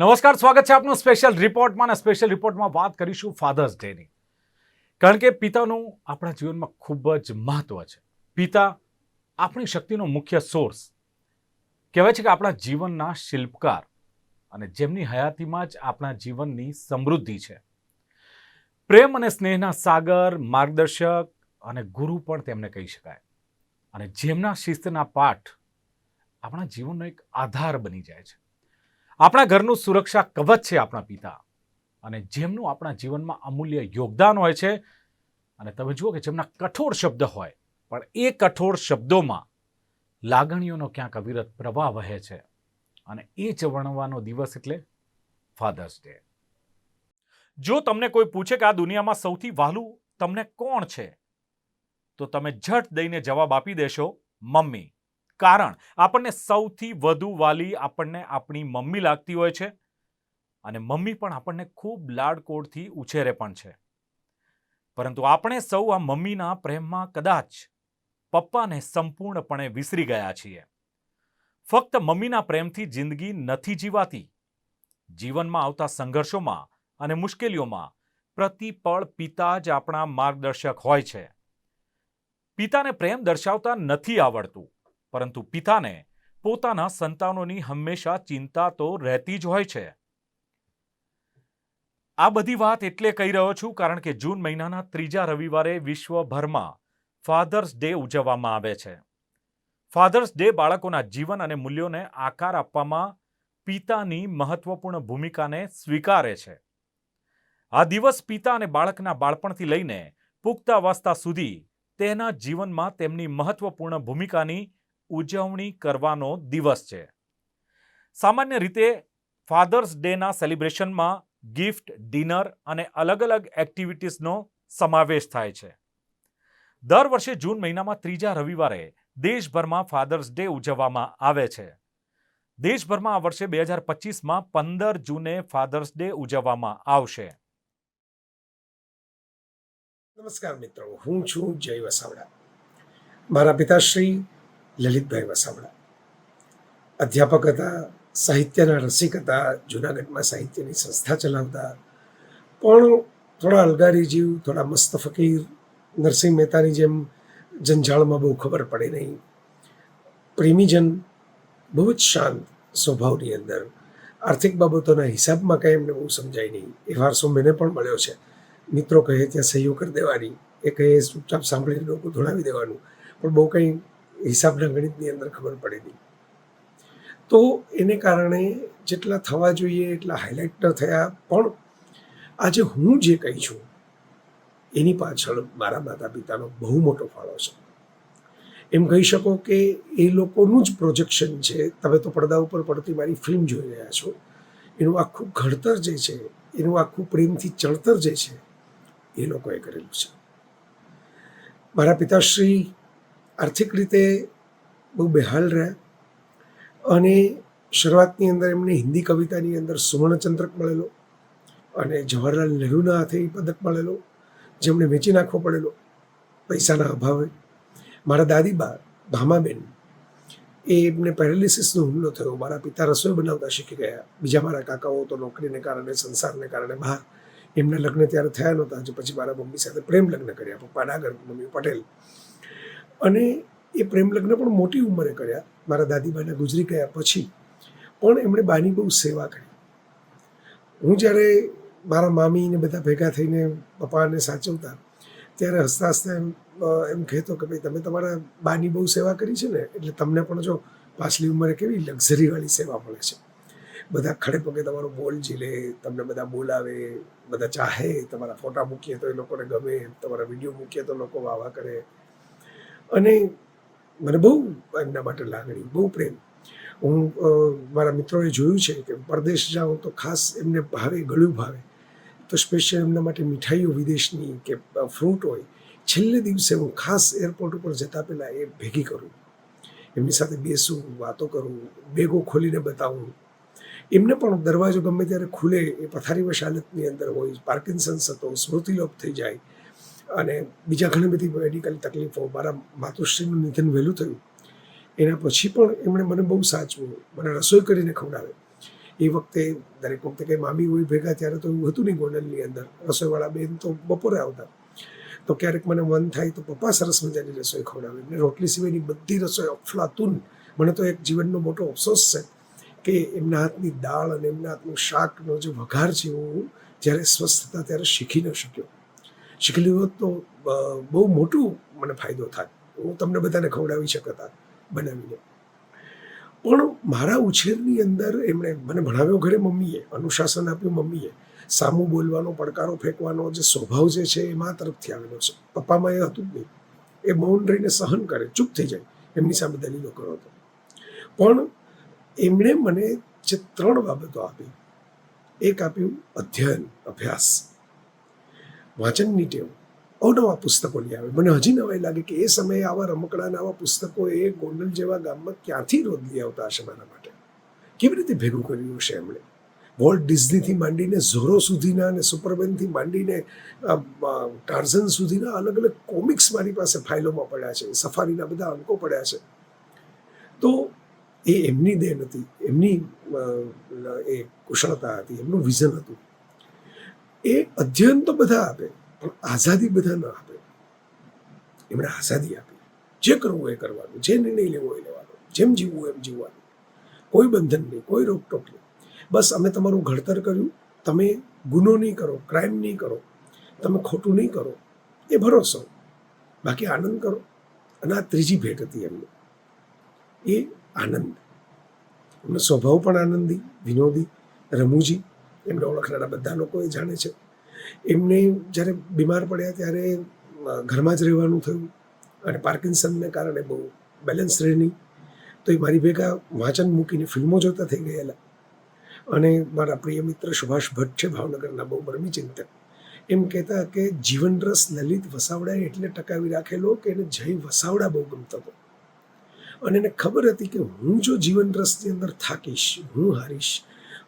નમસ્કાર, સ્વાગત છે આપનું સ્પેશિયલ રિપોર્ટમાં. સ્પેશિયલ રિપોર્ટમાં વાત કરીશું ફાધર્સ ડેની, કારણ કે પિતાનું આપણા જીવનમાં ખૂબ જ મહત્વ છે. પિતા આપણી શક્તિનો મુખ્ય સોર્સ કહેવાય છે કે આપણા જીવનના શિલ્પકાર અને જેમની હયાતીમાં જ આપણા જીવનની સમૃદ્ધિ છે. પ્રેમ અને સ્નેહના સાગર, માર્ગદર્શક અને ગુરુ પણ તેમને કહી શકાય. અને જેમના શિસ્તના પાઠ આપણા જીવનનો એક આધાર બની જાય છે. આપણા ઘરનું સુરક્ષા કવચ છે આપણા પિતા, અને જેમનું આપણા જીવનમાં અમૂલ્ય યોગદાન હોય છે. અને તમે જુઓ કે જેમના કઠોર શબ્દ હોય, પણ એ કઠોર શબ્દોમાં લાગણીઓનો ક્યાંક અવિરત પ્રવાહ વહે છે. અને એ જ વર્ણવાનો દિવસ એટલે ફાધર્સ ડે. જો તમને કોઈ પૂછે કે આ દુનિયામાં સૌથી વહાલું તમને કોણ છે, તો તમે ઝટ દઈને જવાબ આપી દેશો મમ્મી. કારણ આપણને સૌથી વધુ વાલી આપણને આપણી મમ્મી લાગતી હોય છે. અને મમ્મી પણ આપણને ખૂબ લાડકોડથી ઉછેરે પણ છે. પરંતુ આપણે સૌ આ મમ્મીના પ્રેમમાં કદાચ પપ્પાને સંપૂર્ણપણે વિસરી ગયા છીએ. ફક્ત મમ્મીના પ્રેમથી જિંદગી નથી જીવાતી. જીવનમાં આવતા સંઘર્ષોમાં અને મુશ્કેલીઓમાં પ્રતિપળ પિતા જ આપણા માર્ગદર્શક હોય છે. પિતાને પ્રેમ દર્શાવતા નથી આવડતું, પરંતુ પિતાને પોતાના સંતાનોની હંમેશા ચિંતા તો રહેતી જ હોય છે. આ બધી વાત એટલે કહી રહ્યો છું કારણ કે જૂન મહિનાના ત્રીજા રવિવારે વિશ્વભરમાં ફાધર્સ ડે ઉજવવામાં આવે છે. ફાધર્સ ડે બાળકોના જીવન અને મૂલ્યોને આકાર આપવામાં પિતાની મહત્વપૂર્ણ ભૂમિકાને સ્વીકારે છે. આ દિવસ પિતા અને બાળકના બાળપણથી લઈને પુખ્તાવસ્થા સુધી તેના જીવનમાં તેમની મહત્વપૂર્ણ ભૂમિકાની ઉજવણી કરવાનો દિવસ છે. સામાન્ય રીતે ફાધર્સ ડેના સેલિબ્રેશનમાં ગિફ્ટ, ડિનર અને અલગ અલગ એક્ટિવિટીઝનો સમાવેશ થાય છે. દર વર્ષે જૂન મહિનામાં ત્રીજા રવિવારે દેશભરમાં ફાધર્સ ડે ઉજવવામાં આવે છે. દેશભરમાં આ વર્ષે 2025માં 15 જૂને ફાધર્સ ડે ઉજવવામાં આવશે. નમસ્કાર મિત્રો, હું છું જય વસાવડા. મારા પિતાશ્રી લલિતભાઈ વસાવડા અધ્યાપક હતા, સાહિત્યના રસિક હતા, જૂનાગઢમાં સાહિત્યની સંસ્થા ચલાવતા, પણ થોડા અલગારી જીવ, થોડા મસ્ત ફકીર, નરસિંહ મહેતાની જેમ જંજાળમાં બહુ ખબર પડે નહીં. પ્રેમીજન, બહુ જ શાંત સ્વભાવની અંદર. આર્થિક બાબતોના હિસાબમાં કંઈ એમને બહુ સમજાય નહીં. એ વારસો મને પણ મળ્યો છે. મિત્રો કહે ત્યાં સહીઓ કરી દેવાની, એ કહે ચૂપચાપ સાંભળીને ડોકું ધોળાવી દેવાનું, પણ બહુ કંઈ હિસાબના ગણિતની અંદર ખબર પડે નહીં. તો એને કારણે જેટલા થવા જોઈએ એટલા હાઇલાઇટ ન થયા. પણ આજે હું જે કહી છું એની પાછળ મારા માતા પિતાનો બહુ મોટો ફાળો છે. એમ કહી શકો કે એ લોકોનું જ પ્રોજેક્શન છે. તમે તો પડદા ઉપર પડતી મારી ફિલ્મ જોઈ રહ્યા છો. એનું આખું ઘડતર જે છે, એનું આખું પ્રેમથી ચણતર જે છે, એ લોકોએ કરેલું છે. મારા પિતાશ્રી આર્થિક રીતે બહુ બેહાલ રહ્યા, અને શરૂઆતની અંદર એમને હિન્દી કવિતાની અંદર સુવર્ણચંદ્રક મળેલો, અને જવાહરલાલ નહેરુના હાથે એ પદક મળેલો, જેમને વેચી નાખવો પડેલો પૈસાના અભાવે. મારા દાદીબા ભામાબેન, એ એમને પેરાલિસિસનો હુમલો થયો. મારા પિતા રસોઈ બનાવતા શીખી ગયા. બીજા મારા કાકાઓ તો નોકરીને કારણે, સંસારને કારણે બહાર. એમના લગ્ન ત્યારે થયા નહોતા. પછી મારા મમ્મી સાથે પ્રેમ લગ્ન કર્યા, પપ્પા નાગર, મમ્મી પટેલ. અને એ પ્રેમ લગ્ન પણ મોટી ઉંમરે કર્યા. મારા દાદીબાને ગુજરી ગયા પછી પણ એમણે બાની બહુ સેવા કરી. હું જ્યારે મારા મામી ને બધા ભેગા થઈને પપ્પાને સાચવતા, ત્યારે હસતા હસતા એમ કહેતો કે ભાઈ તમે તમારા બાની બહુ સેવા કરી છે ને, એટલે તમને પણ જો પાછલી ઉંમરે કેવી લક્ઝરીવાળી સેવા મળે છે. બધા ખડે પગે તમારો બોલ ઝીલે, તમને બધા બોલાવે, બધા ચાહે. તમારા ફોટા મૂકીએ તો એ લોકોને ગમે, તમારા વિડીયો મૂકીએ તો લોકો વાવા કરે. અને મને બહુ એમના માટે લાગણી, બહુ પ્રેમ. હું મારા મિત્રોએ જોયું છે કે પરદેશ જાઉં તો ખાસ એમને ભાવે, ગળ્યું ભાવે તો સ્પેશિયલ એમના માટે મીઠાઈઓ વિદેશની કે ફ્રૂટ હોય, છેલ્લે દિવસે હું ખાસ એરપોર્ટ ઉપર જતા પહેલાં એ ભેગી કરું, એમની સાથે બેસું, વાતો કરું, બેગો ખોલીને બતાવું. એમને પણ દરવાજો ગમે ત્યારે ખુલે, એ પથારીવશ હાલતની અંદર હોય, પાર્કિન્સન્સ હતો, સ્મૃતિલોપ થઈ જાય, અને બીજા ઘણી બધી મેડિકલ તકલીફો. મારા માતુશ્રીનું નિધન વહેલું થયું, એના પછી પણ એમણે મને બહુ સાચવું, મને રસોઈ કરીને ખવડાવે. એ વખતે દરેક વખતે કંઈ મામી હોય ભેગા ત્યારે તો એવું હતું નહીં ગોંડલની અંદર. રસોઈવાળા બેન તો બપોરે આવતા. તો ક્યારેક મને મન થાય તો પપ્પા સરસ મજાની રસોઈ ખવડાવે ને રોટલી સિવાયની બધી રસોઈ અફલાતુન. મને તો એક જીવનનો મોટો અફસોસ છે કે એમના હાથની દાળ અને એમના હાથનું શાકનો જે વઘાર છે હું જ્યારે સ્વસ્થ હતા ત્યારે શીખી ન શક્યો. શીખેલી હોત તો બહુ મોટું મને ફાયદો થાય. હું તમને બધાને ખવડાવી શકતા બનાવીને. પણ મારા ઉછેરની અંદર એમણે મને ભણાવ્યો ઘરે મમ્મીએ, અનુશાસન આપ્યું મમ્મીએ, સામું બોલવાનો, પડકારો ફેંકવાનો જે સ્વભાવ જે છે એ મા તરફથી આવેલો છે. પપ્પામાં એ હતું જ નહીં. એ મૌન રહીને સહન કરે, ચૂપ થઈ જાય, એમની સામે દલીલો કરો તો. પણ એમણે મને જે 3 બાબતો આપી, એક આપ્યું અધ્યયન, અભ્યાસ, વાંચનની ટેવ. અવનવા પુસ્તકો લઈ આવે. મને હજી નવાઈ લાગે કે એ સમયે આવા રમકડાના આવા પુસ્તકો એ ગોંડલ જેવા ગામમાં ક્યાંથી રોજ લઈ આવતા હશે મારા માટે. કેવી રીતે ભેગું કર્યું હશે એમણે. વોલ્ટ ડિઝનીથી માંડીને ઝોરો સુધીના અને સુપરમેનથી માંડીને ટાર્ઝન સુધીના અલગ અલગ કોમિક્સ મારી પાસે ફાઇલોમાં પડ્યા છે. સફારીના બધા અંકો પડ્યા છે. તો એ એમની દેન હતી, એમની એ કુશળતા હતી, એમનું વિઝન હતું. એ અધ્યયન તો બધા આપે પણ આઝાદી બધા ન આપે. એમણે આઝાદી આપી. જે કરવું એ કરવાનું, જે નિર્ણય લેવો એ લેવાનો, જેમ જીવવું એમ જીવવાનું, કોઈ બંધન નહીં, કોઈ રોકટોક નહીં. બસ અમે તમારું ઘડતર કર્યું, તમે ગુનો નહીં કરો, ક્રાઇમ નહીં કરો, તમે ખોટું નહીં કરો, એ ભરોસો, બાકી આનંદ કરો. અને આ ત્રીજી ભેટ હતી એમની, એ આનંદ. એમનો સ્વભાવ પણ આનંદી, વિનોદી, રમૂજી. એમને ઓળખનારા બધા લોકો એ જાણે છે. એમને જ્યારે બીમાર પડ્યા ત્યારે ઘરમાં જ રહેવાનું થયું અને પાર્કિન્સનને કારણે બહુ બેલેન્સ રહે નહીં. તો એ મારી ભેગા વાંચન મૂકીને ફિલ્મો જોતા થઈ ગયેલા. અને મારા પ્રિય મિત્ર સુભાષ ભટ્ટ છે, ભાવનગરના બહુ બરમી ચિંતક. એમ કહેતા કે જીવનરસ લલિત વસાવડાએ એટલે ટકાવી રાખેલો કે એને જય વસાવડા બહુ ગમતો હતો. અને એને ખબર હતી કે હું જો જીવનરસની અંદર થાકીશ, હું હારીશ,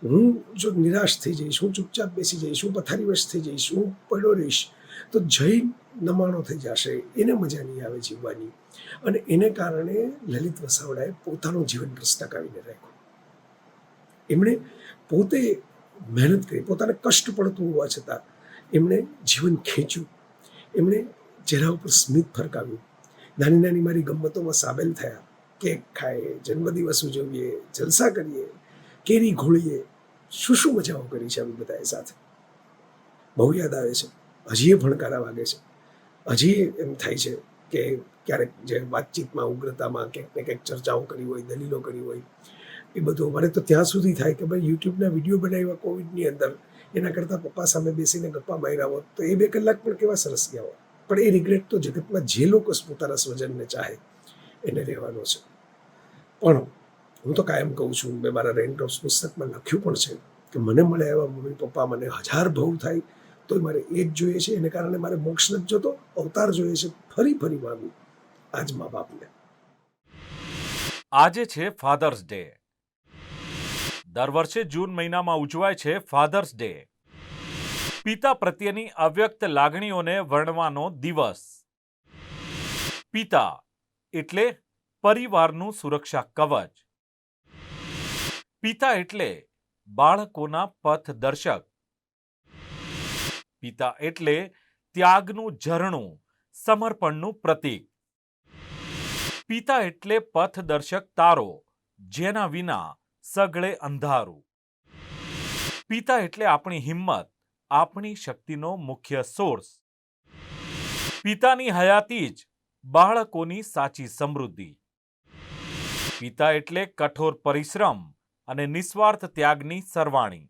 હું જો નિરાશ થઈ જઈશ, હું ચૂપચાપ બેસી જઈશ, હું પથારીવશ થઈ જઈશ, હું પડ્યો રહીશ, તો જય નમાણો થઈ જશે, એને મજા નહીં આવે જીવવાની. અને એને કારણે લલિત વસાવડાએ પોતાનો જીવનરસ ટકાવીને રાખ્યો. એમણે પોતે મહેનત કરી, પોતાને કષ્ટ પડતું હોવા છતાં એમણે જીવન ખેંચ્યું. એમણે ચહેરા ઉપર સ્મિત ફરકાવ્યું. નાની નાની મારી ગમ્મતોમાં સામેલ થયા. કેક ખાઈએ, જન્મદિવસ ઉજવીએ, જલસા કરીએ, કેરી ઘોળીએ, શું મજાઓ કરી છે અમે બધાએ સાથે. બહુ યાદ આવે છે. હજી એ ભણકારા વાગે છે. હજી એમ થાય છે કે ક્યારેક જે વાતચીતમાં, ઉગ્રતામાં ક્યાંક ને ક્યાંક ચર્ચાઓ કરી હોય, દલીલો કરી હોય, એ બધું અમારે તો ત્યાં સુધી થાય કે ભાઈ યુટ્યુબના વિડીયો બનાવ્યા કોવિડની અંદર, એના કરતાં પપ્પા સામે બેસીને ગપ્પા માર્યા હોત તો એ 2 કલાક પણ કેવા સરસ ગયા હોત. પણ એ રિગ્રેટ તો જગતમાં જે લોકો પોતાના સ્વજનને ચાહે એને રહેવાનો છે. પણ હું તો કાયમ કહું છું, મેં મારા રેન ડ્રોપ્સ પુસ્તકમાં લખ્યું પણ છે કે મને મળે એવા મમ્મી પપ્પા મને 1000 ભવ થાય તો મારે એક જોઈએ છે. એને કારણે મારે મોક્ષ નથી જોતો, અવતાર જોઈએ છે. ફરી ફરી માગું આજ મા બાપને. આજે છે ફાધર્સ ડે. દર વર્ષે જૂન મહિનામાં ઉજવાય છે ફાધર્સ ડે. પિતા પ્રત્યેની અવ્યક્ત લાગણીઓને વર્ણવાનો દિવસ. પિતા એટલે પરિવારનું સુરક્ષા કવચ. પિતા એટલે બાળકોના પથદર્શક. પિતા એટલે ત્યાગનું ઝરણું, સમર્પણનું પ્રતીક. પિતા એટલે પથદર્શક તારો, જેના વિના સગળે અંધારું. પિતા એટલે આપણી હિંમત, આપણી શક્તિનો મુખ્ય સોર્સ. પિતાની હયાતી જ બાળકોની સાચી સમૃદ્ધિ. પિતા એટલે કઠોર પરિશ્રમ અને નિસ્વાર્થ ત્યાગની સરવાણી.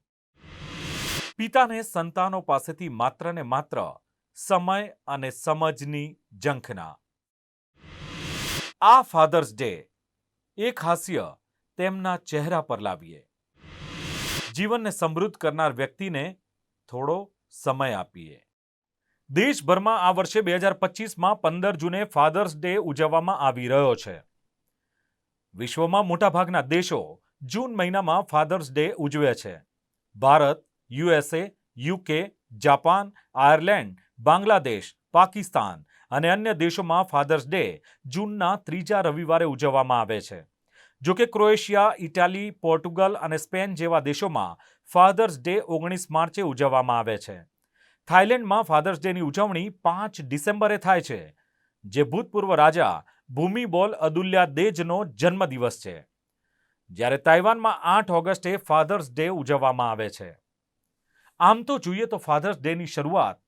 પિતાને સંતાનો પાસેથી માત્ર ને માત્ર સમય અને સમજની ઝંખના. આ ફાધર્સ ડે એક હાસ્ય તેમના ચહેરા પર લાવીએ. જીવનને સમૃદ્ધ કરનાર વ્યક્તિને થોડો સમય આપીએ. દેશભરમાં આ વર્ષે 2025માં 15 જૂને ફાધર્સ ડે ઉજવવામાં આવી રહ્યો છે. વિશ્વમાં મોટાભાગના દેશો જૂન મહિનામાં ફાધર્સ ડે ઉજવે છે. Bharat, USA, UK, Japan, Ireland, Bangladesh, Pakistan અને અન્ય દેશોમાં ફાધર્સ ડે જૂનના 3જા રવિવારે ઉજવવામાં આવે છે. જો કે ક્રોએશિયા, ઇટાલી, પોર્ટુગલ અને સ્પેન જેવા દેશોમાં ફાધર્સ ડે 19 માર્ચે ઉજવવામાં આવે છે. થાઇલેન્ડમાં ફાધર્સ ડેની ઉજવણી 5 ડિસેમ્બરે થાય છે, જે ભૂતપૂર્વ રાજા ભૂમિબોલ અદુલ્યાદેજનો જન્મદિવસ છે. જ્યારે તાઇવાનમાં 8 ઓગસ્ટે ફાધર્સ ડે ઉજવવામાં આવે છે. આમ તો જોઈએ તો ફાધર્સ ડેની શરૂઆત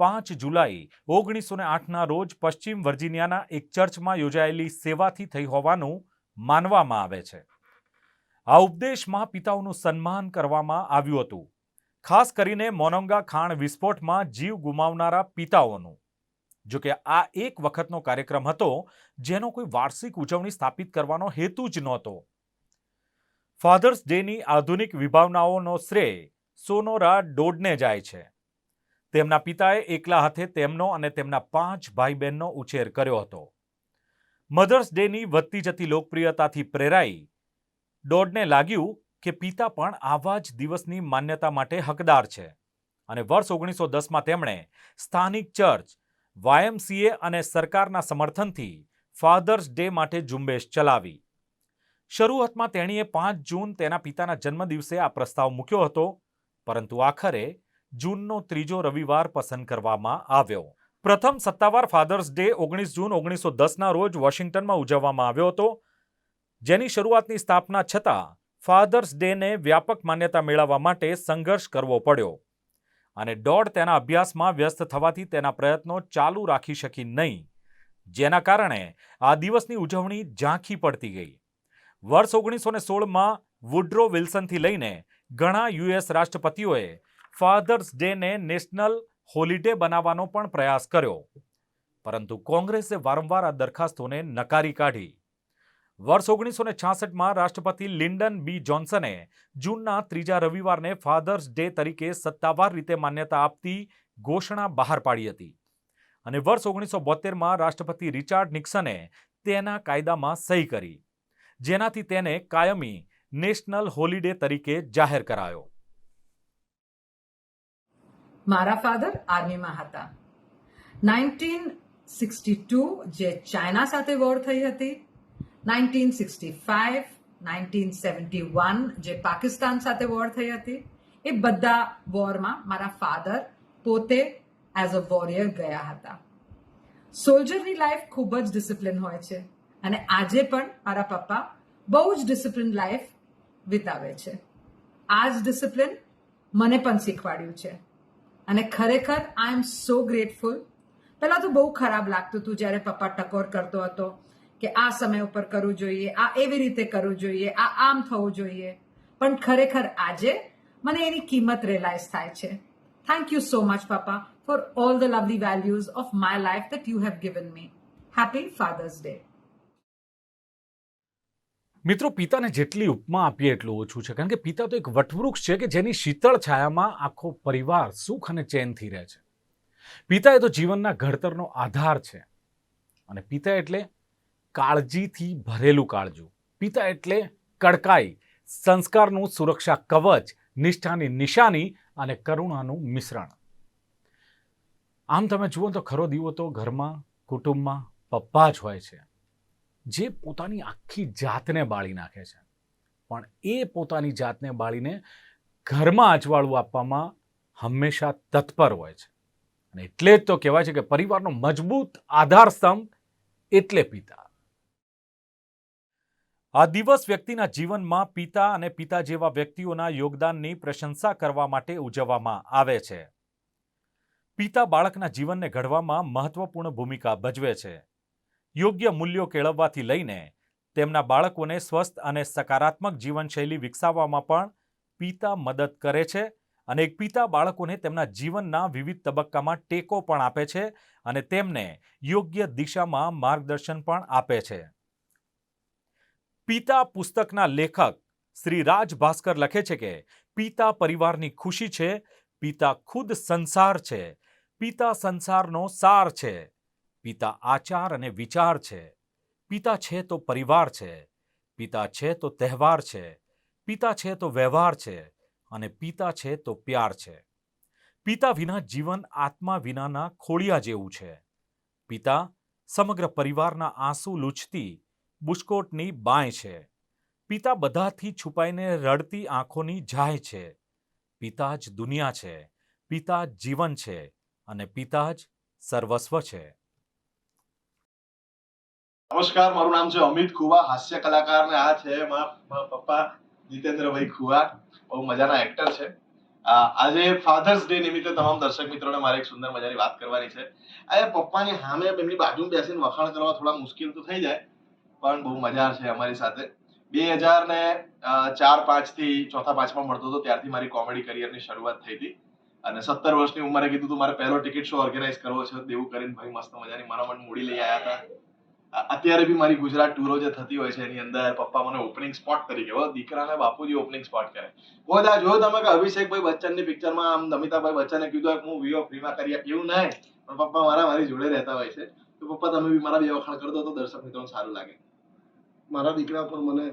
5 જુલાઈ 1908ના રોજ પશ્ચિમ વર્જિનિયાના એક ચર્ચમાં યોજાયેલી સેવાથી થઈ હોવાનું માનવામાં આવે છે. આ ઉપદેશમાં પિતાઓનું સન્માન કરવામાં આવ્યું હતું, ખાસ કરીને મોનોંગા ખાણ વિસ્ફોટમાં જીવ ગુમાવનારા પિતાઓનું. જો કે આ એક વખતનો કાર્યક્રમ હતો, જેનો કોઈ વાર્ષિક ઉજવણી સ્થાપિત કરવાનો હેતુ જ નહોતો. ફાધર્સ ડેની આધુનિક વિભાવનાઓનો શ્રેય સોનોરા ડોડને જાય છે. તેમના પિતાએ એકલા હાથે તેમનો અને તેમના 5 ભાઈ બહેનનો ઉછેર કર્યો હતો. મધર્સ ડેની વધતી જતી લોકપ્રિયતાથી પ્રેરાઈ ડોડને લાગ્યું કે પિતા પણ આવા જ દિવસની માન્યતા માટે હકદાર છે, અને વર્ષ 1910માં તેમણે સ્થાનિક ચર્ચ, YMCA અને સરકારના સમર્થનથી ફાધર્સ ડે માટે ઝુંબેશ ચલાવી. શરૂઆતમાં તેણીએ 5 જૂન તેના પિતાના જન્મદિવસે આ પ્રસ્તાવ મૂક્યો હતો, પરંતુ આખરે જૂનનો 3જો રવિવાર પસંદ કરવામાં આવ્યો. પ્રથમ સત્તાવાર ફાધર્સ ડે 19 જૂન 1910ના રોજ વોશિંગ્ટનમાં ઉજવવામાં આવ્યો હતો, જેની શરૂઆતની સ્થાપના છતાં ફાધર્સ ડેને વ્યાપક માન્યતા મેળવવા માટે સંઘર્ષ કરવો પડ્યો, અને ડોડ તેના અભ્યાસમાં વ્યસ્ત થવાથી તેના પ્રયત્નો ચાલુ રાખી શકી નહીં, જેના કારણે આ દિવસની ઉજવણી ઝાંખી પડતી ગઈ. વર્ષ 1916માં વુડ્રો વિલ્સનથી લઈને ઘણા US રાષ્ટ્રપતિઓએ ફાધર્સ ડેને નેશનલ હોલિડે બનાવવાનો પણ પ્રયાસ કર્યો, પરંતુ કોંગ્રેસે વારંવાર આ દરખાસ્તોને નકારી કાઢી. વર્ષ 1966માં રાષ્ટ્રપતિ લિન્ડન બી જોન્સને જૂનના 3જા રવિવારને ફાધર્સ ડે તરીકે સત્તાવાર રીતે માન્યતા આપતી ઘોષણા બહાર પાડી હતી, અને વર્ષ 1972માં રાષ્ટ્રપતિ રિચાર્ડ નિક્સને તેના કાયદામાં સહી કરી, જેનાથી તેને કાયમી નેશનલ હોલિડે તરીકે જાહેર કરાયો. મારા ફાધર આર્મીમાં હતા. 1962 જે ચાઇના સાથે વોર થઈ હતી, 1965, 1971 જે પાકિસ્તાન સાથે વોર થઈ હતી, એ બધા વોરમાં મારા ફાધર પોતે એઝ અ વોરિયર ગયા હતા. સોલ્જરની લાઈફ ખૂબ જ ડિસિપ્લિન હોય છે, અને આજે પણ મારા પપ્પા બહુ જ ડિસિપ્લિન લાઈફ વિતાવે છે. આ જ ડિસિપ્લિન મને પણ શીખવાડ્યું છે, અને ખરેખર આઈ એમ સો ગ્રેટફુલ. પહેલાં તો બહુ ખરાબ લાગતું હતું જ્યારે પપ્પા ટકોર કરતો હતો કે આ સમય ઉપર કરવું જોઈએ, આ એવી રીતે કરવું જોઈએ, આ આમ થવું જોઈએ, પણ ખરેખર આજે મને એની કિંમત રિયલાઇઝ થાય છે. થેન્ક યુ સો મચ પપ્પા for all the lovely values of my life that you have given me. Happy Father's Day. મિત્રો, પિતાને જેટલી ઉપમા આપીએ એટલું ઓછું છે, કારણ કે પિતા તો એક વટવૃક્ષ છે કે જેની શીતળ છાયામાં આખો પરિવાર સુખ અને ચેનથી રહે છે. પિતા એ તો જીવનના ઘડતરનો આધાર છે, અને પિતા એટલે કાળજીથી ભરેલું કાળજું. પિતા એટલે કડકાઈ, સંસ્કારનું સુરક્ષા કવચ, નિષ્ઠાની નિશાની અને કરુણાનું મિશ્રણ. આમ તમે જુઓ તો ખરો દીવો તો ઘરમાં, કુટુંબમાં પપ્પા જ હોય છે, જે પોતાની આખી જાતને બાળી નાખે છે, પણ એ પોતાની જાતને બાળીને ઘરમાં અજવાળું આપવામાં હંમેશા તત્પર હોય છે. અને એટલે જ તો કહેવાય છે કે પરિવારનો મજબૂત આધાર સ્તંભ એટલે પિતા. આ દિવસ વ્યક્તિના જીવનમાં પિતા અને પિતા જેવા વ્યક્તિઓના યોગદાનની પ્રશંસા કરવા માટે ઉજવવામાં આવે છે. પિતા બાળકના જીવનને ઘડવામાં મહત્વપૂર્ણ ભૂમિકા ભજવે છે. યોગ્ય મૂલ્યો કેળવવાથી લઈને તેમના બાળકોને સ્વસ્થ અને સકારાત્મક જીવનશૈલી વિકસાવવામાં પણ પિતા મદદ કરે છે, અને એક પિતા બાળકોને તેમના જીવનના વિવિધ તબક્કામાં ટેકો પણ આપે છે અને તેમને યોગ્ય દિશામાં માર્ગદર્શન પણ આપે છે. પિતા પુસ્તકના લેખક શ્રી રાજ ભાસ્કર લખે છે કે પિતા પરિવારની ખુશી છે, પિતા ખુદ સંસાર છે, પિતા સંસારનો સાર છે, પિતા આચાર અને વિચાર છે, પિતા છે તો પરિવાર છે, પિતા છે તો તહેવાર છે, પિતા છે તો વ્યવહાર છે, અને પિતા છે તો પ્યાર છે. પિતા વિના જીવન આત્મા વિનાના ખોળિયા જેવું છે. પિતા સમગ્ર પરિવારના આંસુ લૂછતી બુસ્કોટની બાંય છે. પિતા બધાથી છુપાઈને રડતી આંખોની જાય છે. પિતા જ દુનિયા છે, પિતા જ જીવન છે અને પિતા જ સર્વસ્વ છે. નમસ્કાર, મારું નામ છે અમિત ખુવા, હાસ્ય કલાકાર, ને આ છે મારા પપ્પા જીતેન્દ્રભાઈ ખુવા. બહુ મજાના એક્ટર છે. આજે ફાધર્સ ડે નિમિત્તે તમામ દર્શક મિત્રોને મારે એક સુંદર મજાની વાત કરવાની છે. આજે પપ્પાની સામે એમની બાજુમાં બેસીને વખાણ કરવા થોડા મુશ્કેલ તો થઈ જાય, પણ બહુ મજા છે અમારી સાથે. 2004-5 થી ચોથા પાંચમાં મળતો હતો ત્યારથી મારી કોમેડી કરિયરની શરૂઆત થઈ હતી. અને 17 વર્ષની ઉંમરે કીધું તું મારે પહેલો ટિકિટ શો ઓર્ગેનાઇઝ કરવો છે, દેવું કરીને ભાઈ મસ્ત મજાની મારા માટે મૂડી લઈ આવ્યા હતા. અત્યારે બી મારી ગુજરાત ટૂરો જે થતી હોય છે એની અંદર પપ્પા મને ઓપનિંગ સ્પોટ તરીકે, દીકરાને બાપુજી ઓપનિંગ સ્પોટ કરે. કોઈ દા જોયો તમે કે અભિષેકભાઈ બચ્ચનની પિક્ચરમાં આમ નમિતાભાઈ બચ્ચને કીધું કે હું વીઓ ફ્રીમાં કરી આપી, એવું નહીં, પણ પપ્પા મારી જોડે રહેતા હોય છે. તો પપ્પા તમે બી મારા બે વખાણ કરી દો તો દર્શક મિત્રોને સારું લાગે. મારા દીકરા પર મને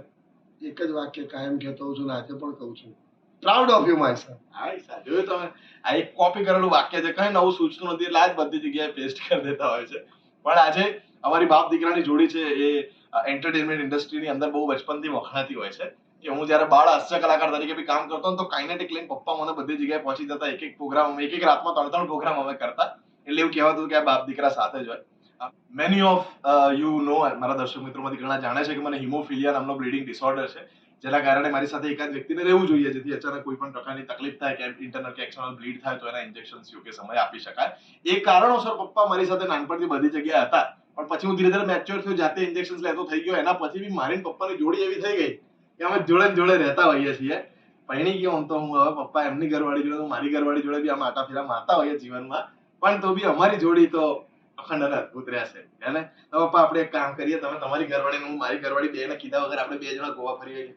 એક જ વાક્ય કાયમ કહેતો હોઉં છું ને આજે પણ કહું છું, proud of you my son. હા સર, જોયું તમે, આ એક કોપી કરેલું વાક્ય છે, કઈ નવું સૂચતું નથી એટલે આ જ બધી જગ્યાએ પેસ્ટ કરી દેતા હોય છે. પણ આજે અમારી બાપ દીકરાની જોડી છે એ એન્ટરટેનમેન્ટ ઇન્ડસ્ટ્રીની અંદર બહુ બચપનથી વખણાતી હોય છે. કે હું જયારે બાળ હાસ્ય કલાકાર તરીકે બી કામ કરતો તો કાઇનેટિક લઈને પપ્પા મને બધી જગ્યાએ પહોંચી જતા. એક પ્રોગ્રામ, એક રાતમાં 3 પ્રોગ્રામ અમે કરતા. એટલે એવું કહેવાતું કે આ બાપ દીકરા સાથે જ હોય. મેની ઓફ યુ નો, મારા દર્શક મિત્રોમાંથી ઘણા જાણે છે કે મને હિમોફિલિયા નામનો બ્લીડિંગ ડિસઓર્ડર છે, જેના કારણે મારી સાથે એકાદ વ્યક્તિને રહેવું જોઈએ જેથી અચાનક કોઈ પણ પ્રકારની તકલીફ થાય કે ઇન્ટરનલ કે એક્સટર્નલ બ્લીડ થાય તો એના ઇન્જેક્શન્સ યોગ્ય સમય આપી શકાય. એ કારણોસર પપ્પા મારી સાથે નાનપણથી બધી જગ્યાએ હતા. પણ પછી હું ધીરે ધીરે મેચ્યોર થયો, જાતે ઇન્જેક્શન્સ લેતો થઈ ગયો. એના પછી બી મારી પપ્પાની જોડી એવી થઈ ગઈ કે અમે જોડે જોડે રહેતા હોઈએ છીએ. પૈણી ગયો આમ તો હું, હવે પપ્પા એમની ઘરવાળી જોડે, મારી ઘરવાળી જોડે બી આમ આટા ફેરા મારતા હોઈએ જીવનમાં, પણ તો બી અમારી જોડી તો અખંડ અને અદભુત રહ્યા છે. એને તો પપ્પા આપણે એક કામ કરીએ, તમે તમારી ઘરવાળી હું મારી ઘરવાળી બેને કીધા વગર આપણે 2 જણા ગોવા ફરી આવીએ.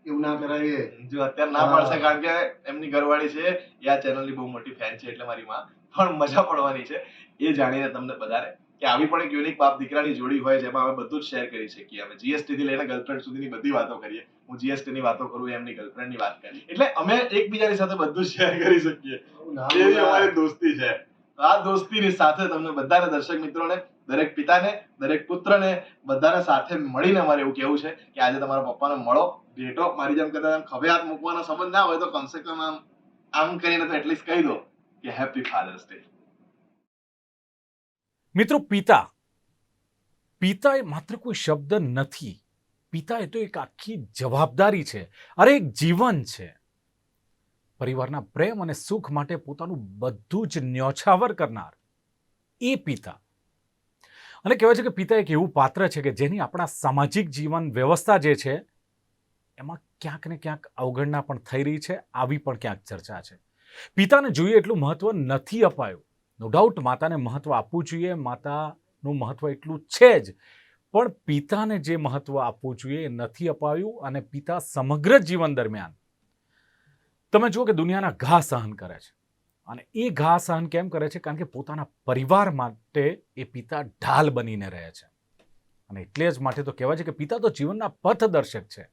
એવું ના કરાય. જો અત્યારે ના પાડશે, કારણ કે એમની ઘરવાળી છે એ આ ચેનલની બહુ મોટી ફેન છે, એટલે મારી માં પણ મજા પડવાની છે એ જાણીને તમને બધાને કે આવી પણ એક યુનિક બાપ દીકરાની જોડી હોય જેમાં અમે બધું જ શેર કરી શકીએ. અમે જીએસટી થી લઈને ગર્લફ્રેન્ડ સુધીની બધી વાતો કરીએ. હું જીએસટી ની વાતો કરું, એમની ગર્લફ્રેન્ડ ની વાત કરીએ, એટલે અમે એકબીજાની સાથે બધું શેર કરી શકીએ. એવી અમારી દોસ્તી છે. આ દોસ્તીની સાથે તમને બધાને, દર્શક મિત્રોને, દરેક પિતાને, દરેક પુત્રને, બધાને સાથે મળીને અમારે એવું કહેવું છે કે આજે તમારા પપ્પાને મળો, ભેટો. મારી જેમ કદાચ ખભે હાથ મૂકવાનો સંબંધ ના હોય તો કમસે કમ આમ કરીને તો એટલીસ્ટ કહી દો કે હેપી ફાધર્સ ડે. મિત્રો, પિતા એ માત્ર કોઈ શબ્દ નથી. પિતા એ તો એક આખી જવાબદારી છે, અરે એક જીવન છે. પરિવારના પ્રેમ અને સુખ માટે પોતાનું બધું જ ન્યોછાવર કરનાર એ પિતા. અને કહેવાય છે કે પિતા એક એવું પાત્ર છે કે જેની આપણા સામાજિક જીવન વ્યવસ્થા જે છે એમાં ક્યાંક ને ક્યાંક અવગણના પણ થઈ રહી છે, આવી પણ ક્યાંક ચર્ચા છે. પિતાને જોઈએ એટલું મહત્વ નથી અપાયું. નો ડાઉટ માતાને મહત્વ આપવું જોઈએ, માતાનું મહત્વ એટલું છે જ, પણ પિતાને જે મહત્વ આપવું જોઈએ એ નથી અપાયું. અને પિતા સમગ્ર જીવન દરમિયાન તમે જુઓ કે દુનિયાના ઘા સહન કરે છે. અને એ ઘા સહન કેમ કરે છે? કારણ કે પોતાના પરિવાર માટે એ પિતા ઢાલ બનીને રહે છે. અને એટલે જ માટે તો કહેવાય છે કે પિતા તો જીવનના પથદર્શક છે.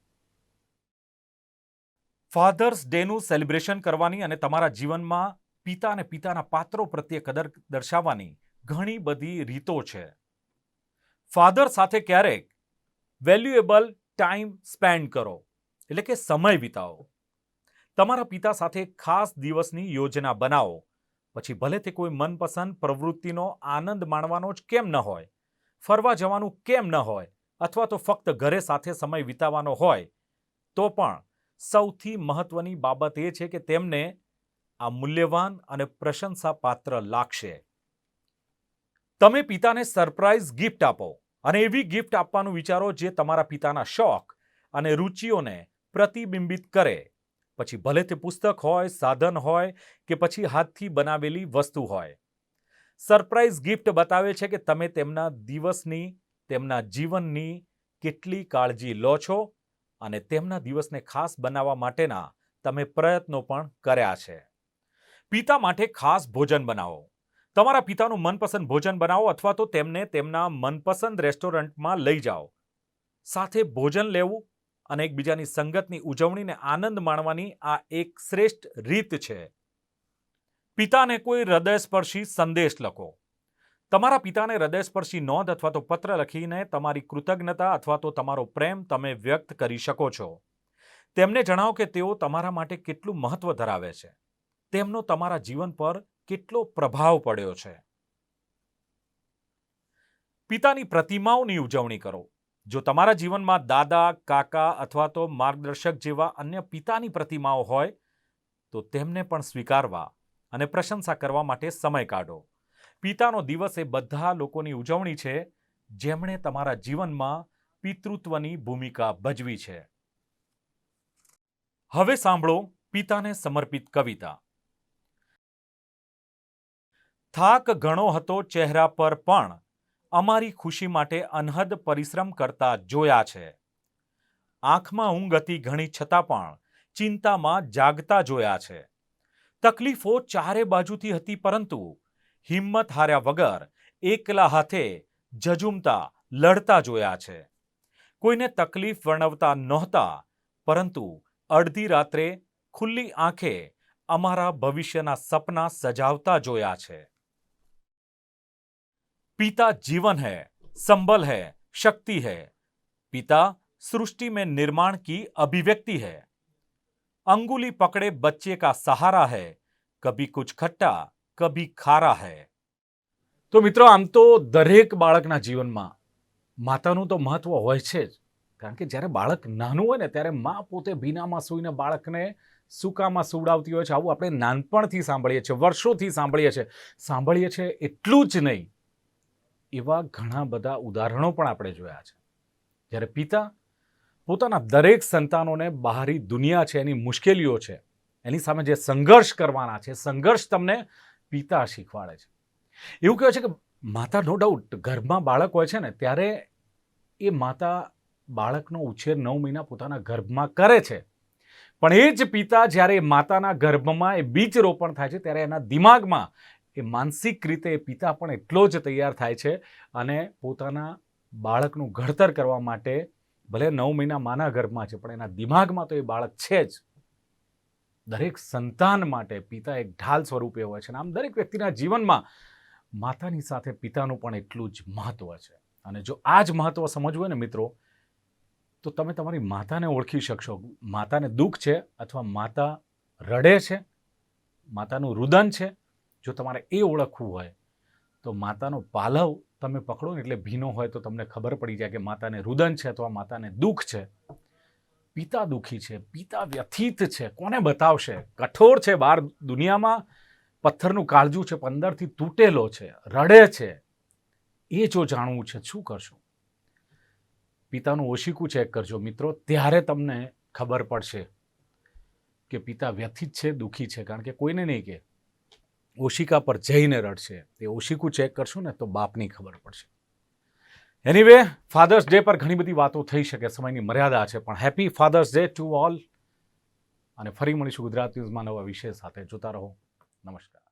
ફાધર્સ ડેનું સેલિબ્રેશન કરવાની અને તમારા જીવનમાં પિતા અને પિતાના પાત્રો પ્રત્યે કદર દર્શાવવાની ઘણી બધી રીતો છે. ફાધર સાથે ક્યારેક વેલ્યુએબલ ટાઈમ સ્પેન્ડ કરો, એટલે કે સમય વિતાવો. તમારા પિતા સાથે ખાસ દિવસની યોજના બનાવો. પછી ભલે તે કોઈ મનપસંદ પ્રવૃત્તિનો આનંદ માણવાનો જ કેમ ન હોય, ફરવા જવાનું કેમ ન હોય, અથવા તો ફક્ત ઘરે સાથે સમય વિતાવવાનો હોય, તો પણ સૌથી મહત્વની બાબત એ છે કે તેમને આ મૂલ્યવાન અને પ્રશંસાપાત્ર લાગશે. તમે પિતાને સરપ્રાઇઝ ગિફ્ટ આપો અને એવી ગિફ્ટ આપવાનું વિચારો જે તમારા પિતાના શોખ અને રુચિઓને પ્રતિબિંબિત કરે. પછી ભલે તે પુસ્તક હોય, સાધન હોય કે પછી હાથથી બનાવેલી વસ્તુ હોય. સરપ્રાઇઝ ગિફ્ટ બતાવે છે કે તમે તેમના દિવસની, તેમના જીવનની કેટલી કાળજી લો છો અને તેમના દિવસને ખાસ બનાવવા માટેના તમે પ્રયત્નો પણ કર્યા છે. પિતા માટે ખાસ ભોજન બનાવો. તમારા પિતાનું મનપસંદ ભોજન બનાવો અથવા તો તેમને તેમના મનપસંદ રેસ્ટોરન્ટમાં લઈ જાઓ. સાથે ભોજન લેવું અને એકબીજાની સંગતની ઉજવણીને આનંદ માણવાની આ એક શ્રેષ્ઠ રીત છે. પિતાને કોઈ હૃદયસ્પર્શી સંદેશ લખો. તમારા પિતાને હૃદયસ્પર્શી નોંધ અથવા તો પત્ર લખીને તમારી કૃતજ્ઞતા અથવા તો તમારો પ્રેમ તમે વ્યક્ત કરી શકો છો. તેમને જણાવો કે તેઓ તમારા માટે કેટલું મહત્વ ધરાવે છે, તેમનો તમારા જીવન પર કેટલો પ્રભાવ પડ્યો છે. પિતાની પ્રતિમાઓની ઉજવણી કરો. જો તમારા જીવનમાં દાદા, કાકા અથવા તો માર્ગદર્શક જેવા અન્ય પિતાની પ્રતિમાઓ હોય તો તેમને પણ સ્વીકારવા અને પ્રશંસા કરવા માટે સમય કાઢો. પિતાનો દિવસ એ બધા લોકોની ઉજવણી છે જેમણે તમારા જીવનમાં પિતૃત્વની ભૂમિકા ભજવી છે. હવે સાંભળો પિતાને સમર્પિત કવિતા. થાક ઘણો હતો ચહેરા પર પણ અમારી ખુશી માટે અનહદ પરિશ્રમ કરતા જોયા છે. આંખમાં ઊંઘ હતી ઘણી છતાં પણ ચિંતામાં જાગતા જોયા છે. તકલીફો ચારે બાજુથી હતી પરંતુ હિંમત હાર્યા વગર એકલા હાથે ઝઝૂમતા લડતા જોયા છે. કોઈને તકલીફ વર્ણવતા નહોતા પરંતુ અડધી રાત્રે ખુલ્લી આંખે અમારા ભવિષ્યના સપના સજાવતા જોયા છે. पिता जीवन है, संबल है, शक्ति है. पिता सृष्टि में निर्माण की अभिव्यक्ति है. अंगुली पकड़े बच्चे का सहारा है, कभी कुछ खट्टा कभी खारा है. તો મિત્રો, આમ તો દરેક બાળકના જીવનમાં માતાનું તો મહત્વ હોય છે જ, કારણ કે જ્યારે બાળક નાનું હોય ને ત્યારે મા પોતે ભીનામાં સૂઈને બાળકને સૂકામાં સુવડાવતી હોય છે. આવું આપણે નાનપણથી સાંભળીએ છીએ, વર્ષોથી સાંભળીએ છીએ. એટલું જ નહીં, એવા ઘણા બધા ઉદાહરણો પણ આપણે જોયા છે જ્યારે પિતા પોતાના દરેક સંતાનોને બહારી દુનિયા છે, એની મુશ્કેલીઓ છે, એની સામે જે સંઘર્ષ કરવાના છે, સંઘર્ષ તમને પિતા શીખવાડે છે. એવું કહેવાય છે કે માતા નો ડાઉટ ગર્ભમાં બાળક હોય છે ને ત્યારે એ માતા બાળકનો ઉછેર 9 મહિના પોતાના ગર્ભમાં કરે છે, પણ એ જ પિતા જ્યારે માતાના ગર્ભમાં એ બીજ રોપણ થાય છે ત્યારે એના દિમાગમાં એ માનસિક રીતે એ પિતા પણ એટલો જ તૈયાર થાય છે અને પોતાના બાળકનું ઘડતર કરવા માટે ભલે 9 મહિના માના ગર્ભમાં છે પણ એના દિમાગમાં તો એ બાળક છે જ. દરેક સંતાન માટે પિતા એક ઢાલ સ્વરૂપે હોય છે. આમ દરેક વ્યક્તિના જીવનમાં માતાની સાથે પિતાનું પણ એટલું જ મહત્વ છે. અને જો આ જ મહત્વ સમજવું હોય ને મિત્રો, તો તમે તમારી માતાને ઓળખી શકશો. માતાને દુઃખ છે અથવા માતા રડે છે, માતાનું રુદન છે, જો તમારે એ ઓળખવું હોય તો માતાનો પાલવ તમે પકડો ને એટલે ભીનો હોય તો તમને ખબર પડી જાય કે માતાને રુદન છે અથવા માતાને દુઃખ છે. પિતા દુઃખી છે, પિતા વ્યથિત છે, કોને બતાવશે? કઠોર છે, બહાર દુનિયામાં પથ્થરનું કાળજું છે, અંદરથી તૂટેલો છે, રડે છે. એ જો જાણવું છે, શું કરશો? પિતાનું ઓશિકું ચેક કરજો મિત્રો, ત્યારે તમને ખબર પડશે કે પિતા વ્યથિત છે, દુઃખી છે. કારણ કે કોઈને નહીં કે ઓશિકા પર જઈને રડશે, એ ઓશિકું ચેક કરશો ને તો બાપની ખબર પડશે. એનીવે, ફાધર્સ ડે પર ઘણી બધી વાતો થઈ શકે, સમયની મર્યાદા છે, પણ happy Father's Day to all. અને ફરી મળીશું ગુજરાત ન્યૂઝમાં નવા વિષય સાથે. જોતા રહો. નમસ્કાર.